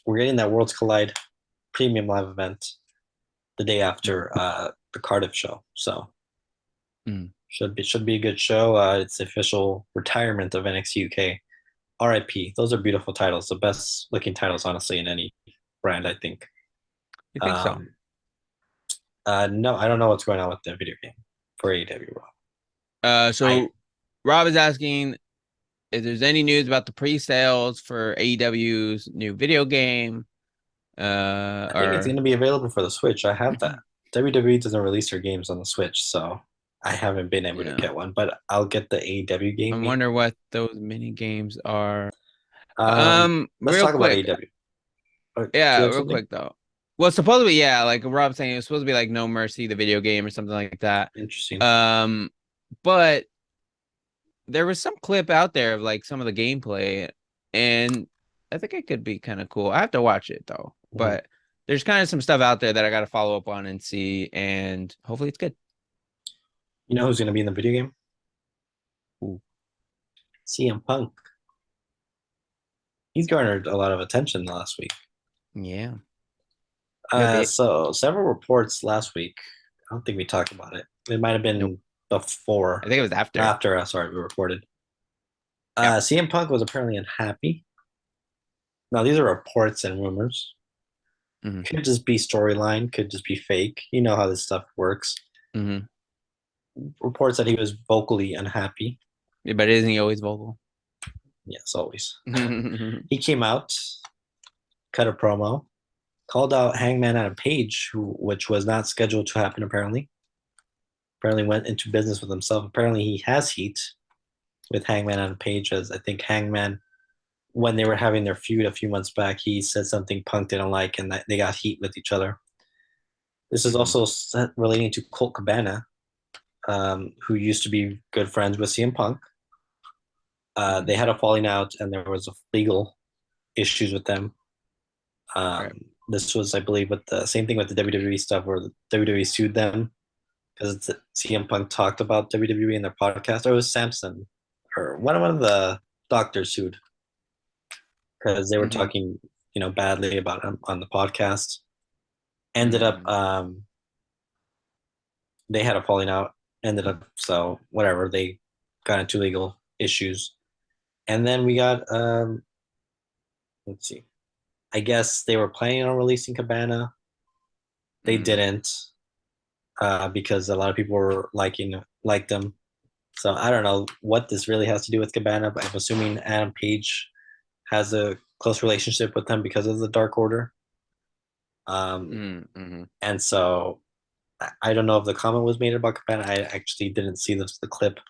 we're getting that Worlds Collide premium live event the day after the Cardiff show, so should be a good show. It's the official retirement of NXT UK. RIP. Those are beautiful titles, the best looking titles, honestly, in any brand, I think. You think so? No, I don't know what's going on with the video game for AEW, Rob. Rob is asking if there's any news about the pre-sales for AEW's new video game. I think it's going to be available for the Switch. I have that. WWE doesn't release their games on the Switch, so I haven't been able to get one, but I'll get the AEW game. I wonder what those mini games are. Let's talk about AEW. Yeah, real quick though. Well, supposedly, like Rob's saying, it was supposed to be like No Mercy, the video game, or something like that. Interesting. But there was some clip out there of like some of the gameplay, and I think it could be kind of cool. I have to watch it though, but there's kind of some stuff out there that I got to follow up on and see, and hopefully it's good. You know who's going to be in the video game? Ooh. CM Punk. He's garnered a lot of attention last week. Yeah. So several reports last week. I don't think we talked about it. It might have been before. I think it was after. Sorry, we recorded. CM Punk was apparently unhappy. Now, these are reports and rumors. Could just be storyline. Could just be fake. You know how this stuff works. Reports that he was vocally unhappy. Yeah, but isn't he always vocal? Yes, always. He came out, cut a promo, called out Hangman Adam Page, which was not scheduled to happen apparently. Apparently went into business with himself. Apparently he has heat with Hangman Adam Page, as I think Hangman, when they were having their feud a few months back, he said something Punk didn't like, and that they got heat with each other. This is also relating to Colt Cabana, who used to be good friends with CM Punk. They had a falling out, and there was legal issues with them. This was, I believe, with the same thing with the WWE stuff, where the WWE sued them because CM Punk talked about WWE in their podcast. Or it was Samson, or one of the doctors sued because they were talking, badly about him on the podcast. Ended up they had a falling out. Ended up so whatever they got into legal issues, and then we got let's see. I guess they were planning on releasing Cabana. They didn't because a lot of people were liked them. So I don't know what this really has to do with Cabana, but I'm assuming Adam Page has a close relationship with them because of the Dark Order. And so I don't know if the comment was made about Cabana. I actually didn't see the clip,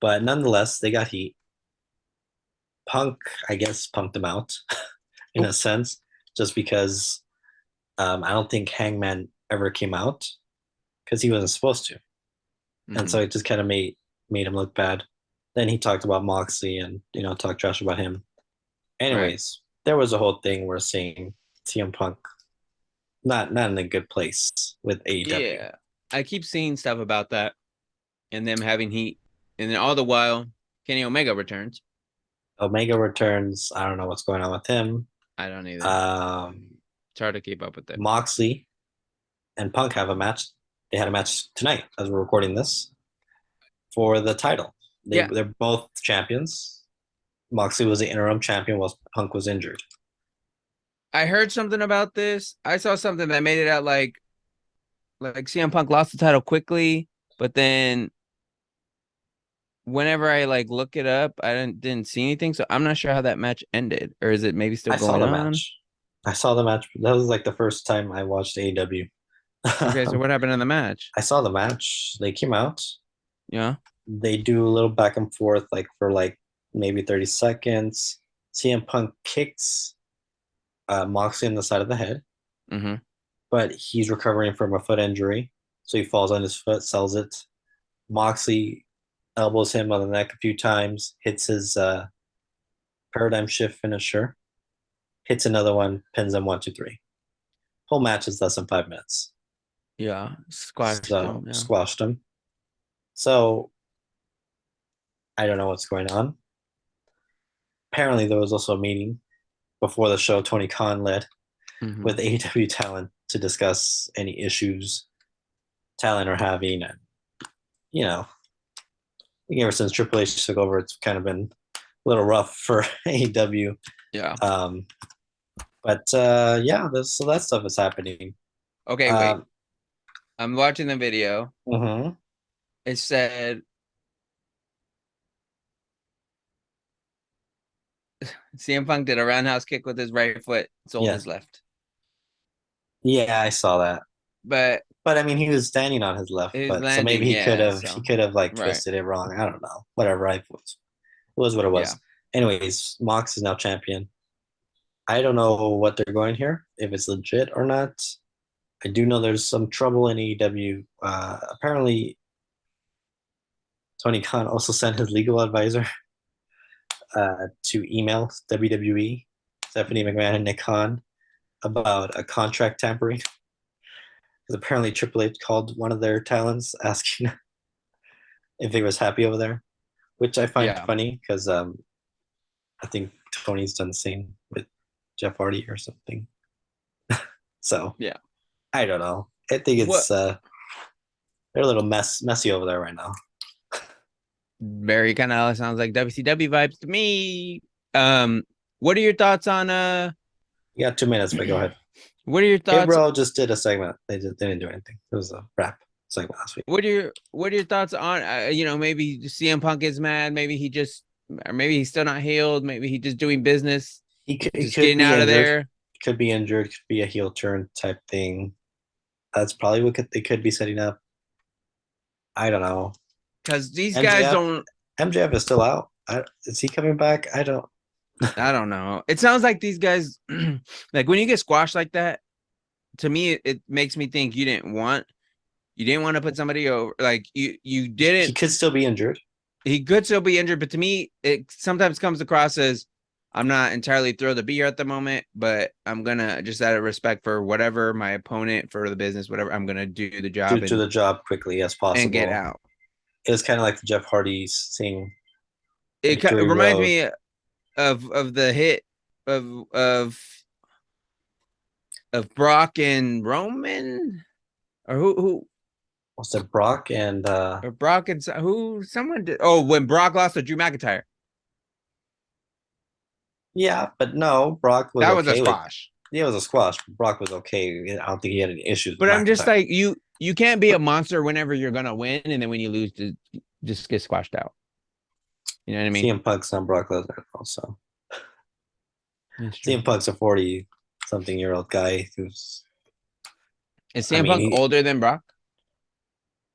but nonetheless, they got heat. Punk, I guess, punked them out in a sense, just because I don't think Hangman ever came out because he wasn't supposed to, and so it just kind of made him look bad. Then he talked about Moxley and talked trash about him. Anyways, there was a whole thing where seeing CM Punk not in a good place with AEW. Yeah, I keep seeing stuff about that and them having heat, and then all the while Kenny Omega returns. Omega returns. I don't know what's going on with him. I don't either. It's hard to keep up with it. Moxley and Punk have a match. They had a match tonight as we're recording this for the title. They're both champions. Moxley was the interim champion while Punk was injured. I heard something about this. I saw something that made it out like CM Punk lost the title quickly, but then whenever I look it up, I didn't see anything. So I'm not sure how that match ended, or is it maybe still going on? I saw the match. That was the first time I watched AEW. Okay, so what happened in the match? I saw the match. They came out. Yeah. They do a little back and forth, for maybe 30 seconds. CM Punk kicks Moxley in the side of the head, but he's recovering from a foot injury, so he falls on his foot, sells it. Moxley elbows him on the neck a few times, hits his paradigm shift finisher, hits another one, pins him 1, 2, 3. Whole match is less than 5 minutes. Yeah, squashed him. So I don't know what's going on. Apparently, there was also a meeting before the show Tony Khan led with AEW talent to discuss any issues talent are having. And, I think ever since Triple H took over, it's kind of been a little rough for AEW. Yeah. So that stuff is happening. Okay, wait. I'm watching the video. Mm-hmm. It said CM Punk did a roundhouse kick with his right foot, sold his left. Yeah, I saw that. But I mean, he was standing on his left foot, so maybe he could have twisted it wrong. I don't know. Whatever. It was what it was. Yeah. Anyways, Mox is now champion. I don't know what they're going here, if it's legit or not. I do know there's some trouble in AEW. Apparently, Tony Khan also sent his legal advisor to email WWE, Stephanie McMahon and Nick Khan about a contract tampering. Because apparently Triple H called one of their talents asking if he was happy over there, which I find funny because I think Tony's done the same with Jeff Hardy or something. So yeah, I don't know. I think it's they're a little messy over there right now. Very kind of sounds like WCW vibes to me. What are your thoughts on You got 2 minutes, but go ahead. What are your thoughts? Hey, bro, just did a segment. They didn't do anything. It was a rap segment last week. What are your thoughts on maybe CM Punk is mad, maybe he's still not healed, maybe he's just doing business. He could getting out of there. Could be injured, could be a heel turn type thing. That's probably what they could be setting up. I don't know. Because these guys don't. MJF is still out. Is he coming back? I don't know. It sounds like these guys, like when you get squashed like that, to me, it makes me think you didn't want to put somebody over. Like you didn't. He could still be injured. He could still be injured, but to me, it sometimes comes across as I'm not entirely thrilled to be here at the moment, but I'm gonna just out of respect for whatever my opponent for the business, whatever, I'm gonna do the job. Do the job quickly as possible and get out. It was kind of like the Jeff Hardy's thing. It reminds me of the hit of Brock and Roman, or who Was it Brock and Or Brock and who? Someone did. Oh, when Brock lost to Drew McIntyre, yeah, but no, Brock was that was a okay with. squash. Yeah, it was a squash. Brock was okay. I don't think he had any issues. But with I'm just McIntyre. like you can't be a monster whenever you're gonna win, and then when you lose, just get squashed out. You know what I mean? CM Punk's on Brock Lesnar also. That's true. CM Punk's a 40-something-year-old guy who's. Is CM Punk older than Brock?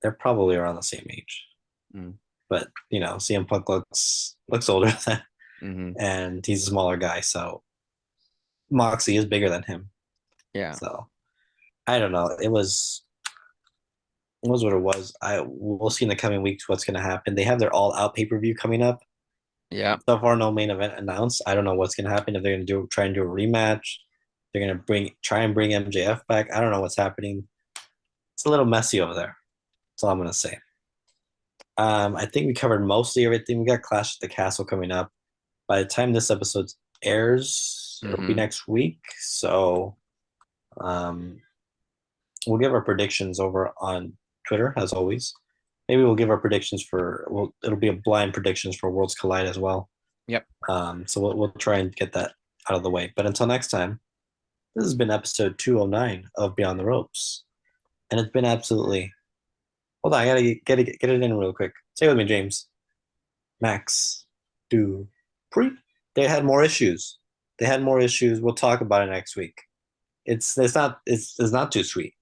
They're probably around the same age. Mm. But CM Punk looks older than, and he's a smaller guy, so Moxley is bigger than him. Yeah. So I don't know. It was what it was. We'll see in the coming weeks what's going to happen. They have their All Out pay-per-view coming up. Yeah. So far, no main event announced. I don't know what's going to happen. If they're going to try and do a rematch, they're going to try and bring MJF back. I don't know what's happening. It's a little messy over there. That's all I'm going to say. I think we covered mostly everything. We got Clash at the Castle coming up. By the time this episode airs, it'll be next week. So we'll give our predictions over on Twitter, as always. Maybe we'll give our predictions it'll be a blind predictions for Worlds Collide as well. Yep. So we'll try and get that out of the way. But until next time, this has been episode 209 of Beyond the Ropes. And it's been absolutely... Hold on, I gotta get it in real quick. Say it with me, James. Max Dupree. They had more issues. We'll talk about it next week. It's not too sweet.